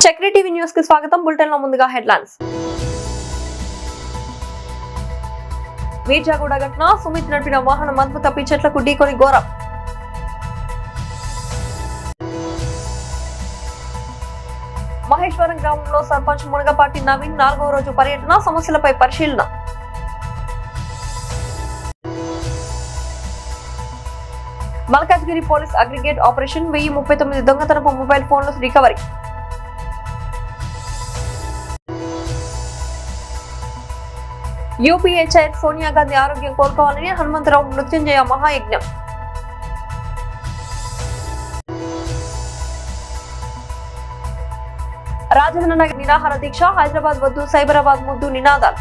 Chakri TV news కి స్వాగతం. Bulletin లో ముందుగా హెడ్లైన్స్. మీర్జాగూడ ఘటన, సుమిత్ నడిపిన వాహనం అదుపు తప్పి చెట్లకు ఢీకొని ఘోరం. మహేశ్వరం గ్రామంలో సర్పంచ్ మునగపాటి నవీన్ 4వ రోజు పర్యటన, సమస్యలపై పరిశీలన. మల్కాజ్గిరి పోలీస్ అగ్రిగేట్ ఆపరేషన్, 1039 దొంగతనపు మొబైల్ ఫోన్లు recovery. UPA chair Sonia Gandhi ఆరోగ్యం కోలుకోవాలని హనుమంతరావు మృత్యుంజయ మహాయజ్ఞం. రాజేంద్ర నగర్ నిరాహార దీక్ష, హైదరాబాద్ వద్దు సైబరాబాద్ ముద్దు నినాదాలు.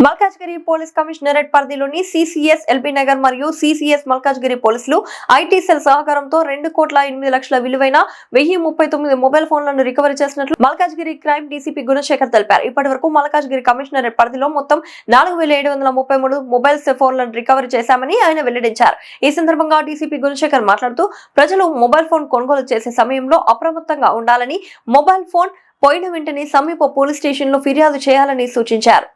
మల్కాజ్గిరి పోలీస్ కమిషనరేట్ పరిధిలోని సిసిఎస్ ఎల్బీ నగర్ మరియు సిసిఎస్ మల్కాజ్గిరి పోలీసులు ఐటీ సెల్ సహకారంతో 2,08,00,000 విలువైన 1039 మొబైల్ ఫోన్లను రికవరీ చేసినట్లు మల్కాజ్గిరి క్రైమ్ డీసీపీ గుణశేఖర్ తెలిపారు. ఇప్పటి వరకు మల్కాజ్గిరి కమిషనరేట్ పరిధిలో మొత్తం 4,733 మొబైల్ ఫోన్లను రికవరీ చేశామని ఆయన వెల్లడించారు. ఈ సందర్భంగా డీసీపీ గుణశేఖర్ మాట్లాడుతూ ప్రజలు మొబైల్ ఫోన్ కొనుగోలు చేసే సమయంలో అప్రమత్తంగా ఉండాలని, మొబైల్ ఫోన్ పోయిన వెంటనే సమీప పోలీస్ స్టేషన్ లో ఫిర్యాదు చేయాలని సూచించారు.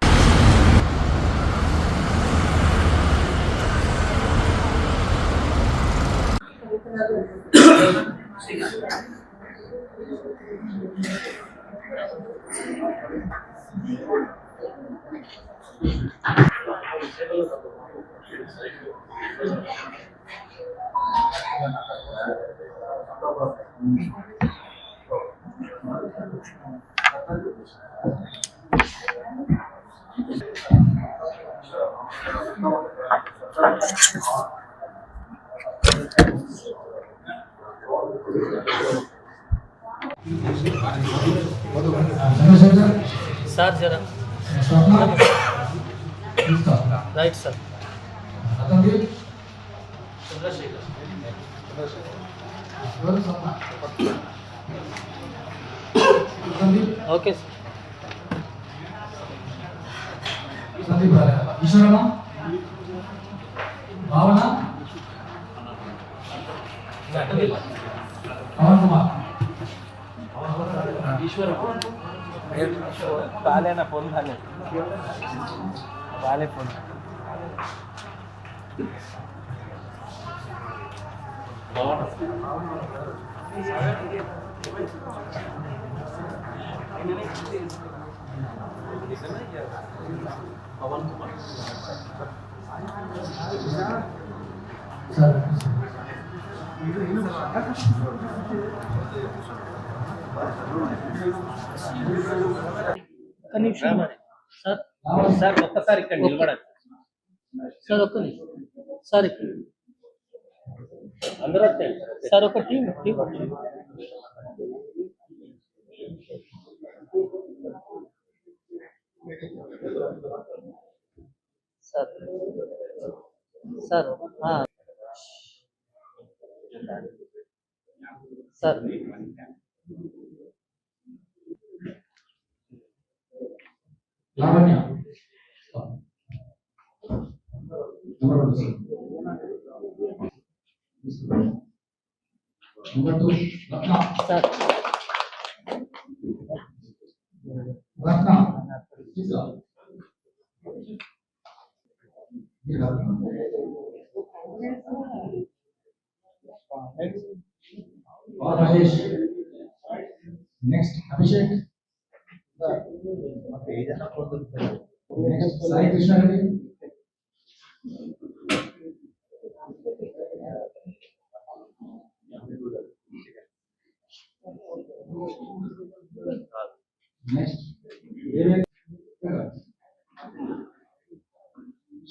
सर जरा right sir okay sir Eshwaramma, Bhavana, Pavan Kumar, काले ना फोन खाले वाले फोन पवन कुमार సార్ కనీసం సార్ సార్ ఒక్కసారి ఇక్కడ నిలబడాలి సార్. ఒక్క నిమిషం సార్, ఇక్కడ అందరూ సార్ ఒక team sir sir sir Lavanya, number 1 number 2 Ratna, sir Ratna Mahesh, next Abhishek, next Sai Krishna Reddy, next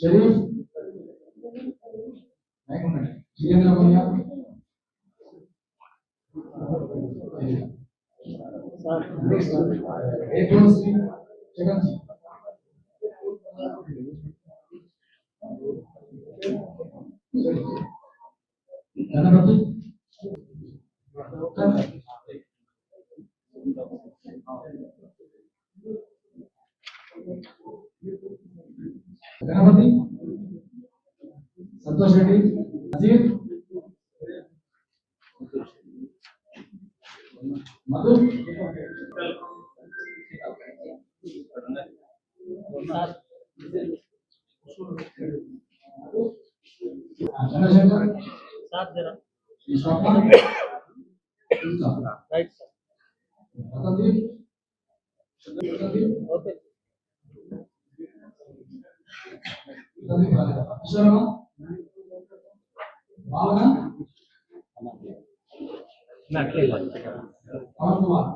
Sharif, Jitendra Punia, next ఏకోన్శ్రీ జగన్, గణపతి, గణపతి, సంతోష్ రెడ్డి, నజీర్, మధు, సార్ చంద్రశేఖర్ సార్ జరా Swapna right sir Ratandeep okay Eswaramma Bhavana Pavan Kumar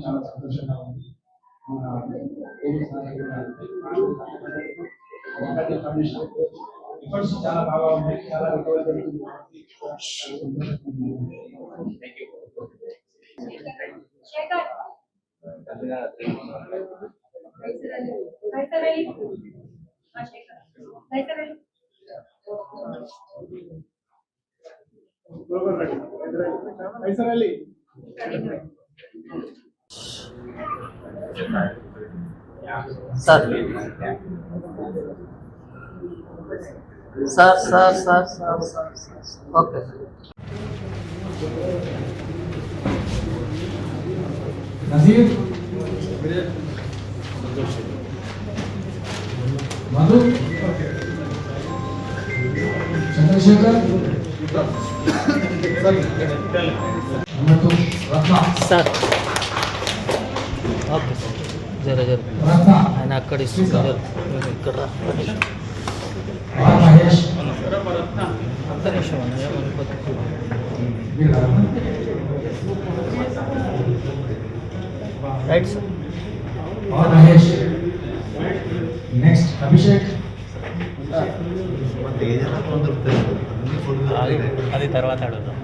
చాలా సంతోషంగా ఉంది. ఎఫర్ట్స్ చాలా బాగా ఉన్నాయి. చాలా రికవరీ జరుగుతుంది. Sir sir sir sir sir sir okay Nazeer Madhu Chandrashekar అన్నట్టు రత్న సార్ ఓకే సార్ జర జర రత్న ఆయన అక్కడ ఇస్తున్నారు ఇక్కడ ఆర్ మహేష్ ఒక్క నిమిషం అన్నయ్య right sir R Mahesh next Abhishek అది తర్వాత అడుగుదాం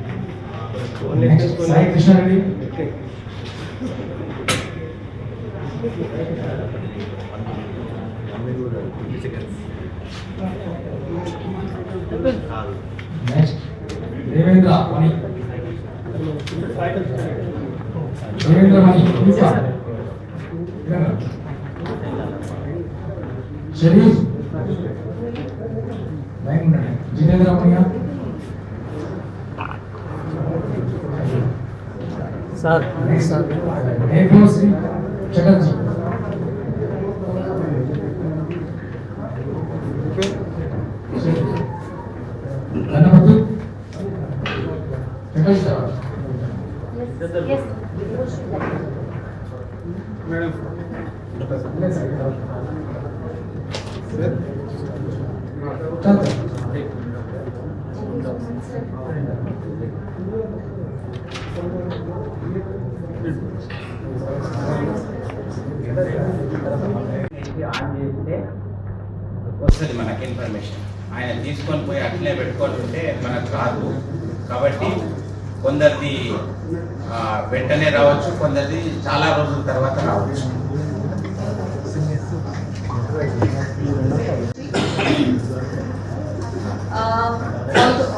next Sai Krishna Reddy next Devendra Mani Sharif line ఉండండి. Jitendra Maniya sir next sir Devashree Chatterjee Ganapathi Chatterjee తర్వాత ఆన్ చేస్తే వస్తుంది మనకి ఇన్ఫర్మేషన్. ఆయన తీసుకొని పోయి అట్లే పెట్టుకొని ఉంటే మనకు రాదు. కాబట్టి కొందరిది వెంటనే రావచ్చు, కొందరిది చాలా రోజుల తర్వాత రావచ్చు.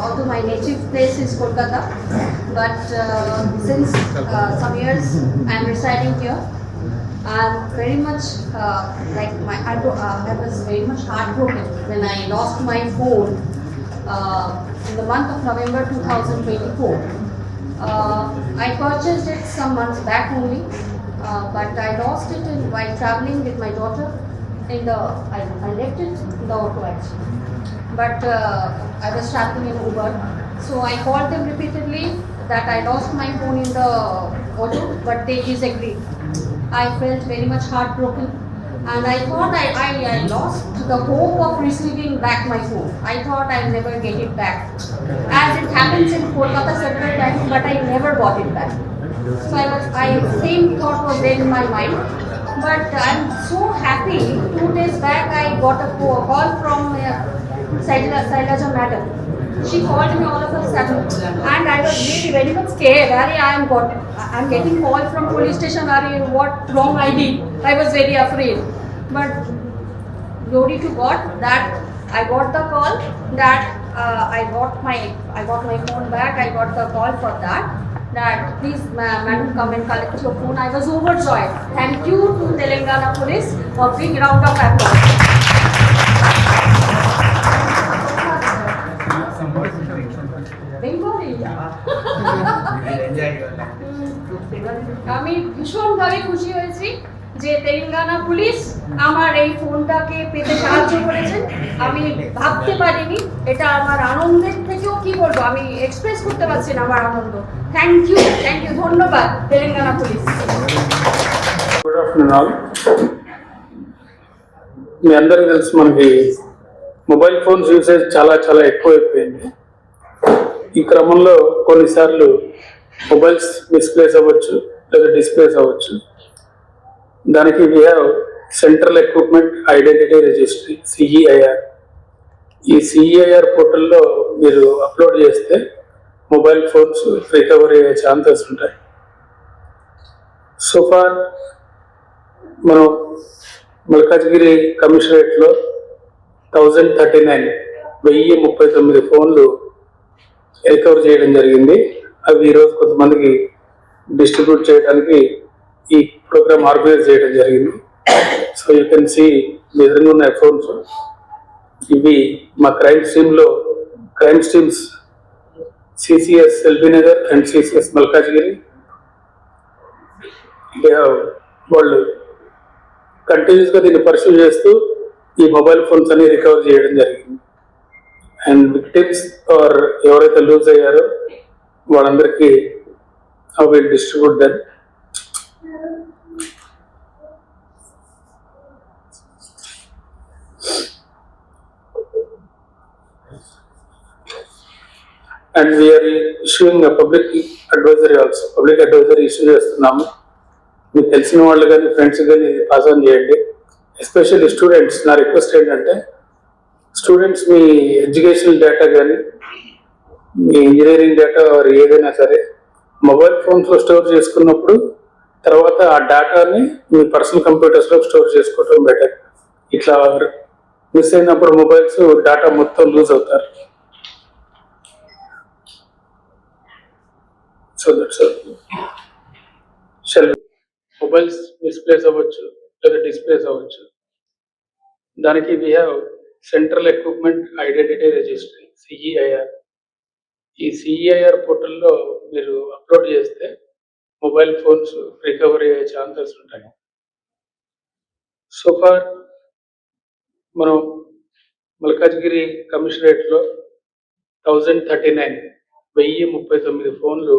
Although my native place is Kolkata, but since some years I am residing here, I am very much I was very much heartbroken when I lost my phone in the month of November 2024. I purchased it some months back only, but I lost it while traveling with my daughter. I left it in the auto actually. But I was traveling in Uber, so I called them repeatedly that I lost my phone in the auto, but they disagreed. I felt very much heartbroken. And I thought I lost the hope of receiving back my phone. I thought I'll never get it back. As it happens in Kolkata several times, but I never got it back. So same thought was there in my mind. But I'm so happy. 2 days back, I got a call from Sailaja madam. She called me all of a sudden, and I was really very much scared. I'm getting call from police station. What wrong I did? I was very afraid. But glory to God that I got the call that I got my phone back. I got the call for that. That please, madam, come and collect your phone. I was overjoyed. Thank you to Telangana Police. A big round of applause. আমি ভীষণভাবে খুশি হয়েছি যে Telangana police আমার এই ফোনটাকে পেতে সাহায্য করেছেন। আমি ভাবতে পারিনি, এটা আমার আনন্দের থেকেও কি বলবো, আমি এক্সপ্রেস করতে পারছি না আমার আনন্দ। থ্যাংক ইউ, ধন্যবাদ Telangana police. Good afternoon all. మీ అందరికీ తెలుసు, మనకి మొబైల్ ఫోన్స్ యూసేజ్ చాలా చాలా ఎక్కువైపోయింది. ఈ క్రమంలో కొన్నిసార్లు మొబైల్స్ మిస్ప్లేస్ అవ్వచ్చు లేదా డిస్ప్లేస్ అవ్వచ్చు. దానికి we have central equipment identity registry, CEIR. ఈ సిఈఐఆర్ పోర్టల్లో మీరు అప్లోడ్ చేస్తే మొబైల్ ఫోన్స్ రికవరీ అయ్యే ఛాన్సెస్ ఉంటాయి. సో ఫార్ మనం మల్కాజ్గిరి కమిషనరేట్లో 1039 ఫోన్లు రికవర్ చేయడం జరిగింది. అవి ఈరోజు కొంతమందికి డిస్ట్రిబ్యూట్ చేయడానికి ఈ ప్రోగ్రామ్ ఆర్గనైజ్ చేయడం జరిగింది. సో యూ కెన్ సీ ఎదురుగా ఉన్న ఫోన్స్. ఇవి మా crime streams CCS LB Nagar and CCS Malkajgiri వాళ్ళు కంటిన్యూస్గా దీన్ని పర్సూ చేస్తూ ఈ మొబైల్ ఫోన్స్ అన్ని రికవర్ చేయడం జరిగింది. అండ్ విక్టిమ్స్ ఆర్ ఎవరైతే లూజ్ అయ్యారో వాళ్ళందరికీ will distribute then. And we are issuing public advisory also. Public advisory issue చేస్తున్నాము. మీకు తెలిసిన వాళ్ళు కానీ ఫ్రెండ్స్ కానీ పాస్ ఆన్ చేయండి. Especially students. నా రిక్వెస్ట్ ఏంటంటే, స్టూడెంట్స్ మీ ఎడ్యుకేషనల్ డేటా కానీ మీ ఇంజనీరింగ్ డేటా ఏదైనా సరే మొబైల్ ఫోన్స్లో స్టోర్ చేసుకున్నప్పుడు తర్వాత ఆ డేటాని మీ పర్సనల్ కంప్యూటర్స్లో స్టోర్ చేసుకోవటం బెటర్. ఇట్లా మిస్ అయినప్పుడు మొబైల్స్ డేటా మొత్తం లూజ్ అవుతారు. So that's all. Mobiles misplace అవ్వచ్చు లేదా డిస్ప్లేస్ అవ్వచ్చు. దానికి we have central equipment identity registry, CEIR. ఈ సిఈఐఆర్ పోర్టల్లో మీరు అప్లోడ్ చేస్తే మొబైల్ ఫోన్స్ రికవరీ అయ్యే ఛాన్సెస్ ఉంటాయి. సో ఫార్ మనం మల్కాజ్గిరి కమిషనరేట్లో 1039 ఫోన్లు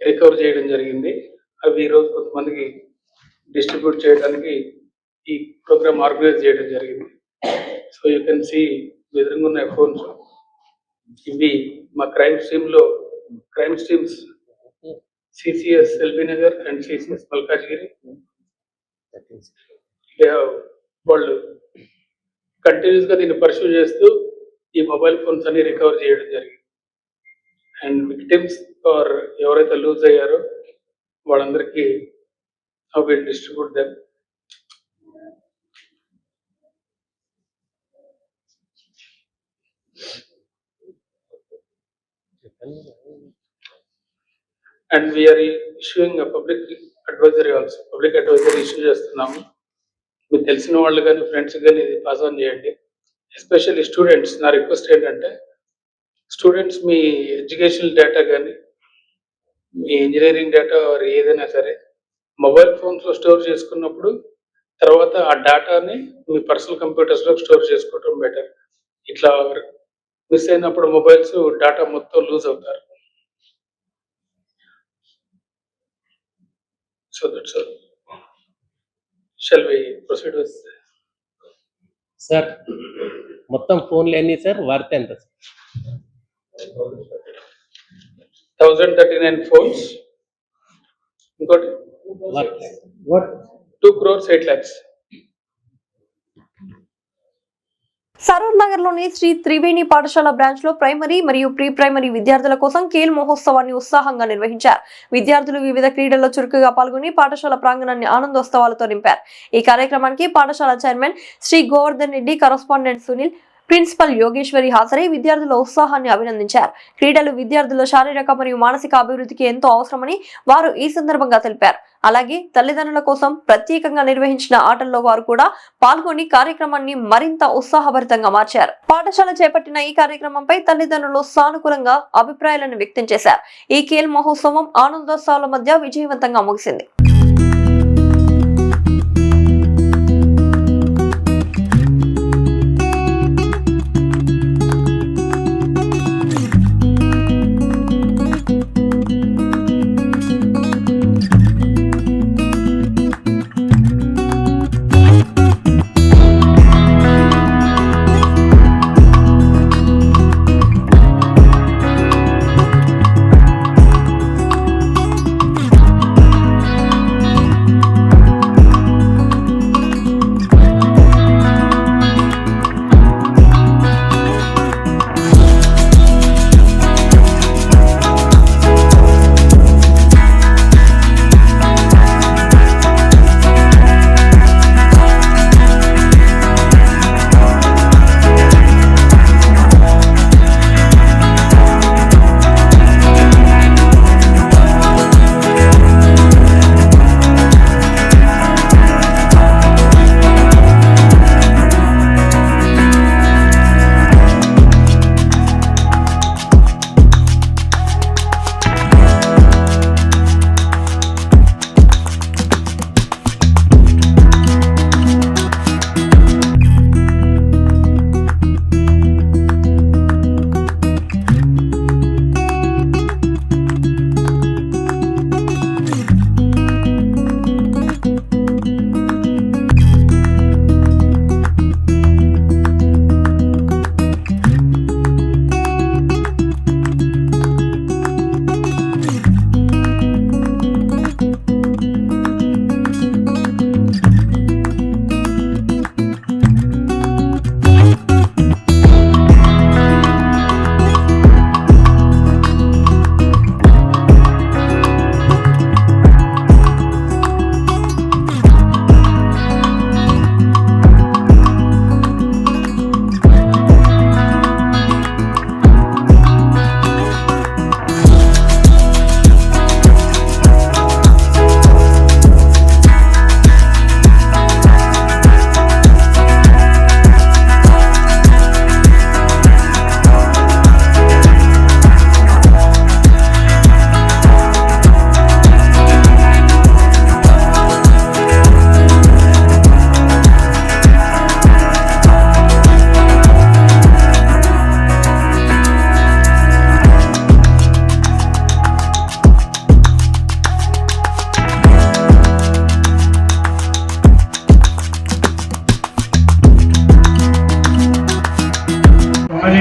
రికవర్ చేయడం జరిగింది. అవి ఈరోజు కొంతమందికి డిస్ట్రిబ్యూట్ చేయడానికి ఈ ప్రోగ్రామ్ ఆర్గనైజ్ చేయడం జరిగింది. సో యూ కెన్ సీ ఎదురుగా ఉన్న ఫోన్స్. ఇవి మా crime streams CCS LB Nagar and CCS Malkajgiri. వాళ్ళు కంటిన్యూస్గా దీన్ని పర్సూ చేస్తూ ఈ మొబైల్ ఫోన్స్ అన్ని రికవర్ చేయడం జరిగింది. అండ్ విక్టిమ్స్ ఆర్ ఎవరైతే లూజ్ అయ్యారో వాళ్ళందరికీ will distribute them. And we are issuing public advisory also. Public advisory issue చేస్తున్నాము. మీకు తెలిసిన వాళ్ళు కానీ ఫ్రెండ్స్ కానీ ఇది పాస్ ఆన్ చేయండి. Especially students. నా రిక్వెస్ట్ ఏంటంటే, స్టూడెంట్స్ మీ ఎడ్యుకేషనల్ డేటా కానీ మీ ఇంజనీరింగ్ డేటా ఏదైనా సరే మొబైల్ ఫోన్స్లో స్టోర్ చేసుకున్నప్పుడు తర్వాత ఆ డేటాని మీ పర్సనల్ కంప్యూటర్స్లో స్టోర్ చేసుకోవటం బెటర్. ఇట్లా మిస్ అయినప్పుడు మొబైల్స్ డేటా మొత్తం లూజ్ అవుతారు. So that's all. Shall we proceed with? Sir మొత్తం ఫోన్లు ఎన్ని సార్ వర్త్ ఎంత sir? 1039 phones. Got worth 2 crores 8 lakhs. Saroor Nagar లోని శ్రీ త్రివేణి పాఠశాల బ్రాంచ్ లో ప్రైమరీ మరియు ప్రీ ప్రైమరీ విద్యార్థుల కోసం ఖేల్ మహోత్సవాన్ని ఉత్సాహంగా నిర్వహించారు. విద్యార్థులు వివిధ క్రీడల్లో చురుకుగా పాల్గొని పాఠశాల ప్రాంగణాన్ని ఆనందోత్సవాలతో నింపారు. ఈ కార్యక్రమానికి పాఠశాల chairman Shri Govardhan Reddy, correspondent Sunil, principal Yogeshwari హాజరై విద్యార్థుల ఉత్సాహాన్ని అభినందించారు. క్రీడలు విద్యార్థుల శారీరక మరియు మానసిక అభివృద్ధికి ఎంతో అవసరమని వారు ఈ సందర్భంగా తెలిపారు. అలాగే తల్లిదండ్రుల కోసం ప్రత్యేకంగా నిర్వహించిన ఆటల్లో వారు కూడా పాల్గొని కార్యక్రమాన్ని మరింత ఉత్సాహభరితంగా మార్చారు. పాఠశాల చేపట్టిన ఈ కార్యక్రమంపై తల్లిదండ్రులు సానుకూలంగా అభిప్రాయాలను వ్యక్తం చేశారు. ఈ ఖేల్ మహోత్సవం ఆనందోత్సవాల మధ్య విజయవంతంగా ముగిసింది.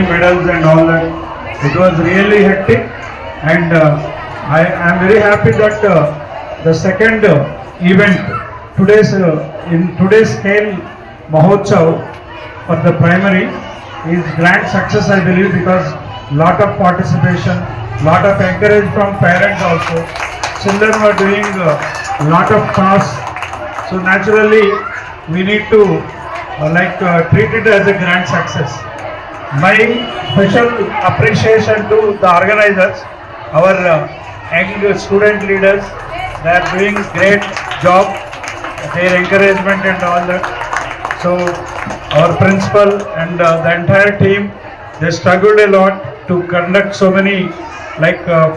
medals and all that. It was really hectic, and I am very happy that the second event in today's scale Mahotsav for the primary is grand success, I believe, because lot of participation, lot of encouragement from parents also. Children were doing lot of tasks, so naturally we need to treat it as a grand success. My special appreciation to the organizers, our young student leaders. They are doing great job, their encouragement and all that. So our principal and the entire team, they struggled a lot to conduct so many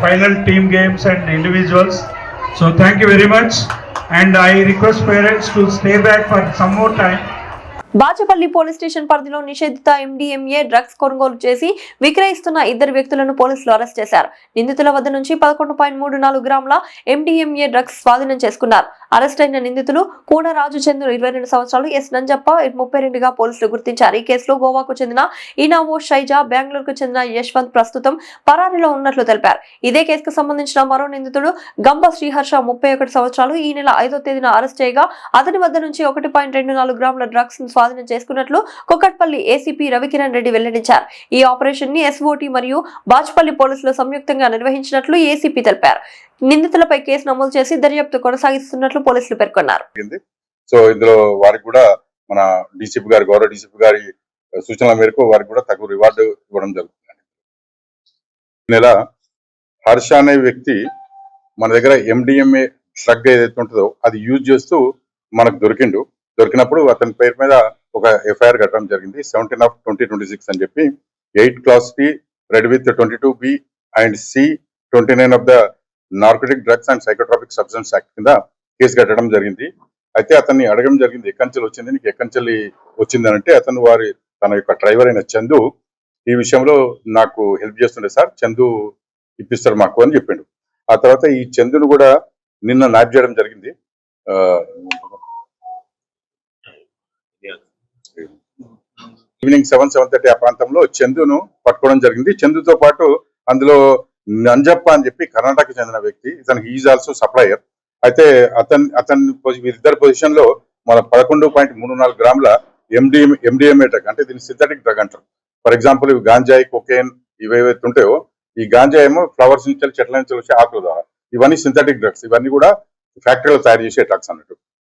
final team games and individuals. So thank you very much, and I request parents to stay back for some more time. Bachupally police station పరిధిలో నిషేధిత MDMA drugs కొనుగోలు చేసి విక్రయిస్తున్న ఇద్దరు వ్యక్తులను పోలీసులు arrest చేశారు. నిందితుల వద్ద నుంచి 11.34 గ్రాముల MDMA డ్రగ్స్ స్వాధీనం చేసుకున్నారు. అరెస్ట్ అయిన నిందితులు కూనరాజు చంద్రు 22 సంవత్సరాలు, ఎస్ నంజప్ప 32గా పోలీసులు గుర్తించారు. ఈ కేసులో గోవాకు చెందిన ఇనావో షైజా, బెంగళూరుకు చెందిన యశ్వంత్ ప్రస్తుతం పరారీలో ఉన్నట్లు తెలిపారు. ఇదే కేసుకు సంబంధించిన మరో నిందితుడు గంప శ్రీహర్ష 31 సంవత్సరాలు ఈ నెల 5వ తేదీన అరెస్ట్ చేయగా అతని వద్ద నుంచి 1.24 గ్రాముల డ్రగ్స్ స్వాధీనం చేసుకున్నట్లు కుకట్పల్లి ఏసీపీ రవికిరణ్ రెడ్డి వెల్లడించారు. ఈ ఆపరేషన్ ని SOT మరియు బాచపల్లి పోలీసులు సంయుక్తంగా నిర్వహించినట్లు ఏసీపీ తెలిపారు. నిందితులపై కేసు నమోదు చేసి దర్యాప్తు కొనసాగిస్తున్నట్లు పోలీసులు పేర్కొన్నారు. సో ఇందులో వారికి కూడా మన డీసీపీ గారి, గౌరవ డీసీపీ గారి సూచనల మేరకు వారికి కూడా తగు రివార్డు ఇవ్వడం జరుగుతుంది. నెల హర్ష అనే వ్యక్తి మన దగ్గర MDMA డ్రగ్ ఏదైతే ఉంటుందో అది యూజ్ చేస్తూ మనకు దొరికినప్పుడు అతని పేరు మీద ఒక FIR కట్టడం జరిగింది. 17/2026 అని చెప్పి 8 Class T red with 22B and C 29 of the narcotic drugs and psychotropic substance act కింద కేసు కట్టడం జరిగింది. అయితే అతన్ని అడగడం జరిగింది, ఎక్కంచెలు వచ్చింది, నీకు ఎక్కంచెల్లి వచ్చిందని అంటే అతను తన యొక్క డ్రైవర్ అయిన చందు ఈ విషయంలో నాకు హెల్ప్ చేస్తుండే సార్, చందు ఇప్పిస్తాడు మాకు అని చెప్పిండు. ఆ తర్వాత ఈ చందును కూడా నిన్న నాప్ చేయడం జరిగింది. ఈవినింగ్ 7-7:30 ఆ ప్రాంతంలో చందును పట్టుకోవడం జరిగింది. చందుతో పాటు అందులో నంజప్ప అని చెప్పి కర్ణాటకకి చెందిన వ్యక్తి, ఇతను ఈజ్ ఆల్సో సప్లయర్. అయితే వీరిద్దరి పొజిషన్ లో మన 11.34 గ్రాముల MDMA డ్రగ్, అంటే దీన్ని సింథటిక్ డ్రగ్ అంటారు. ఫర్ ఎగ్జాంపుల్ ఇవి గాంజాయి, కొకేన్ ఇవేవైతే ఉంటాయో, ఈ గాంజా ఏమో ఫ్లవర్స్ నుంచి చెట్ల నుంచి వచ్చే ఆకుల ద్వారా, ఇవన్నీ సింథటిక్ డ్రగ్స్, ఇవన్నీ కూడా ఫ్యాక్టరీలో తయారు చేసే డ్రగ్స్ అన్నట్టు.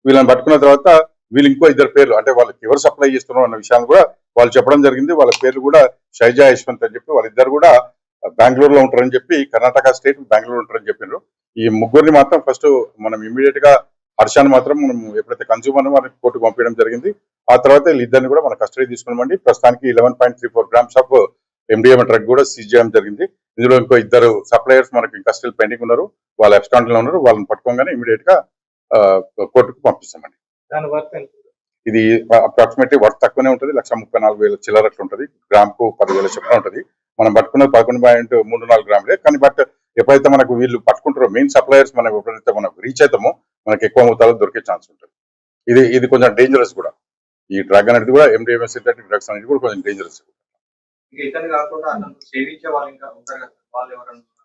వీళ్ళని పట్టుకున్న తర్వాత వీళ్ళు ఇంకో ఇద్దరు పేర్లు, అంటే వాళ్ళకి ఎవరు సప్లై చేస్తున్నారు అన్న విషయాన్ని కూడా వాళ్ళు చెప్పడం జరిగింది. వాళ్ళ పేర్లు కూడా షైజా, యశ్వంత్ అని చెప్పి, వాళ్ళిద్దరు కూడా బెంగళూరులో ఉంటారని చెప్పి, కర్ణాటక స్టేట్ బెంగళూరు ఉంటారని చెప్పినారు. ఈ ముగ్గురిని మాత్రం ఫస్ట్ మనం ఇమీడియట్ గా హర్షాన్ని మాత్రం మనం ఎప్పుడైతే కన్స్యూమర్ వారికి కోర్టుకు పంపించడం జరిగింది. ఆ తర్వాత వీళ్ళిద్దరిని కూడా మన కస్టడీ తీసుకున్నామండి. ప్రస్తుతానికి 11.34 గ్రామ్స్ ఆఫ్ MDMA డ్రగ్ కూడా సీజ్ చేయడం జరిగింది. ఇందులో ఇంకో ఇద్దరు సప్లయర్స్ మనకి కస్టడీ పెండింగ్ ఉన్నారు, వాళ్ళు అబ్స్కాండ్ లో ఉన్నారు. వాళ్ళని పట్టుకోగానే ఇమీడియట్ గా కోర్టుకు పంపిస్తామండి. ఇది అప్రాక్సిమేట్లీ వర్త్ తక్కువనే ఉంటుంది, 1,34,000 చిల్లర అట్లా ఉంటుంది. గ్రామ్ కు 10,000 చొప్పున ఉంటుంది. మనం పట్టుకున్నది 11.34 గ్రాములే. కానీ బట్ ఎప్పుడైతే మనకు వీళ్ళు పట్టుకుంటారో మెయిన్ సప్లయర్స్, మనం ఎప్పుడైతే మనకు రీచ్ అవుతామో మనకి ఎక్కువ మొత్తాలు దొరికే ఛాన్స్ ఉంటుంది. ఇది కొంచెం డేంజరస్ కూడా. ఈ డ్రగ్ అనేది కూడా MDMA సింథటిక్ డ్రగ్స్ అనేది కూడా కొంచెం డేంజరస్.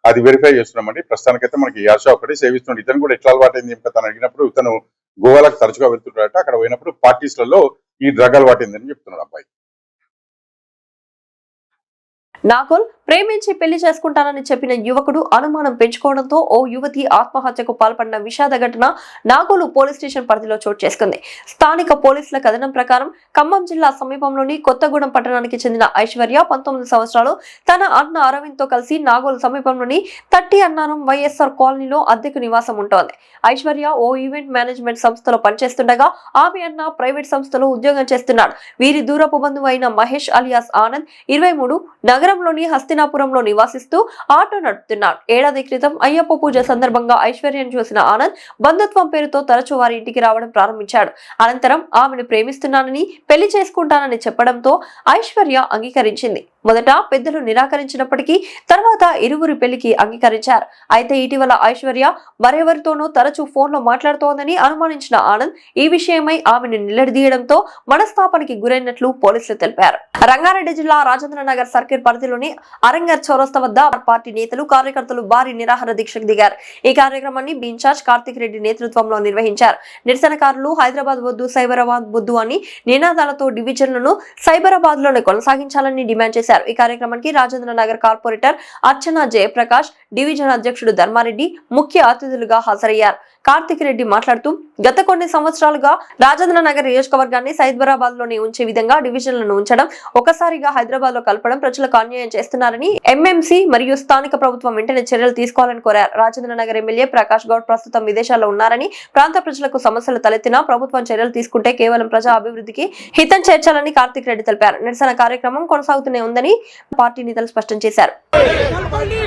అది వెరిఫై చేస్తున్నామండి. ప్రస్తుతానికైతే మనకి యాషా ఒకటి సేవిస్తున్నాడు. ఇతను కూడా ఎట్లా అలవాటైంది తను అడిగినప్పుడు, ఇతను గోవాలకు తరచుగా వెళ్తుంటాడట. అక్కడ పోయినప్పుడు పార్టీస్లలో ఈ డ్రగ్ అలవాటైందని చెప్తున్నాడు అబ్బాయి. నాగోల్ ప్రేమించి పెళ్లి చేసుకుంటానని చెప్పిన యువకుడు అనుమానం పెంచుకోవడంతో ఓ యువతి ఆత్మహత్యకు పాల్పడిన విషాద ఘటన నాగోలు పోలీస్ స్టేషన్ పరిధిలో చోటు చేసుకుంది. స్థానిక పోలీసుల కథనం ప్రకారం ఖమ్మం జిల్లా సమీపంలోని కొత్తగూడెం పట్టణానికి చెందిన ఐశ్వర్య 19 సంవత్సరాలు తన అన్న అరవింద్ తో కలిసి నాగోలు సమీపంలోని 30 అన్నారం YSR కాలనీలో అద్దెకు నివాసం ఉంటోంది. ఐశ్వర్య ఓ ఈవెంట్ మేనేజ్మెంట్ సంస్థలో పనిచేస్తుండగా ఆమె అన్న ప్రైవేట్ సంస్థలో ఉద్యోగం చేస్తున్నాడు. వీరి దూరపు బంధువు అయిన మహేష్ అలియాస్ ఆనంద్ 23 నగరంలోని హస్తినాపురంలో నివాసిస్తూ ఆటో నడుపుతున్నాడు. ఏడాది క్రితం అయ్యప్ప పూజ సందర్భంగా ఐశ్వర్యను చూసిన ఆనంద్ బంధుత్వం పేరుతో తరచూ వారి ఇంటికి రావడం ప్రారంభించాడు. అనంతరం ఆమెను ప్రేమిస్తున్నానని, పెళ్లి చేసుకుంటానని చెప్పడంతో ఐశ్వర్య అంగీకరించింది. మొదట పెద్దలు నిరాకరించినప్పటికీ తర్వాత ఇరువురి పెళ్లికి అంగీకరించారు. అయితే ఇటీవల ఐశ్వర్య మరెవరితోనో తరచూ ఫోన్లో మాట్లాడుతోందని అనుమానించిన ఆనంద్ ఈ విషయమై ఆమెను నిలదీయడంతో మనస్తాపానికి గురైనట్లు పోలీసులు తెలిపారు. రంగారెడ్డి జిల్లా రాజేంద్ర నగర్ సర్కిల్ పరిధిలోని అరంగర్ చౌరస్తా వద్ద పార్టీ నేతలు, కార్యకర్తలు భారీ నిరాహార దీక్షకు దిగారు. ఈ కార్యక్రమాన్ని బి ఇన్ఛార్జ్ కార్తిక్ రెడ్డి నేతృత్వంలో నిర్వహించారు. నిరసనకారులు హైదరాబాద్ వద్దు, సైబరాబాద్ వద్దు అని నినాదాలతో డివిజన్లను సైబరాబాద్ లోనే కొనసాగించాలని డిమాండ్ చేశారు. ఈ కార్యక్రమానికి రాజేంద్ర నగర్ కార్పొరేటర్ అర్చన జయప్రకాష్, డివిజన్ అధ్యక్షుడు ధర్మారెడ్డి ముఖ్య అతిథులుగా హాజరయ్యారు. కార్తిక్ రెడ్డి మాట్లాడుతూ గత కొన్ని సంవత్సరాలుగా రాజేంద్ర నగర్ నియోజకవర్గాన్ని సైబరాబాద్ లోనే ఉంచే విధంగా డివిజన్లను ఉంచడం, ఒకసారిగా హైదరాబాద్ లో కలపడం ప్రజలకు అన్యాయం చేస్తున్నారని ఎంఎంసీ మరియు స్థానిక ప్రభుత్వం వెంటనే చర్యలు తీసుకోవాలని కోరారు. రాజేంద్ర నగర్ ఎమ్మెల్యే ప్రకాష్ గౌడ్ ప్రస్తుతం విదేశాల్లో ఉన్నారని, ప్రాంత ప్రజలకు సమస్యలు తలెత్తినా ప్రభుత్వం చర్యలు తీసుకుంటే కేవలం ప్రజా అభివృద్ధికి హితం చేర్చాలని కార్తిక్ రెడ్డి తెలిపారు. నిరసన కార్యక్రమం కొనసాగుతూనే ఉందని పార్టీ నేతలు స్పష్టం చేశారు. కల్పండి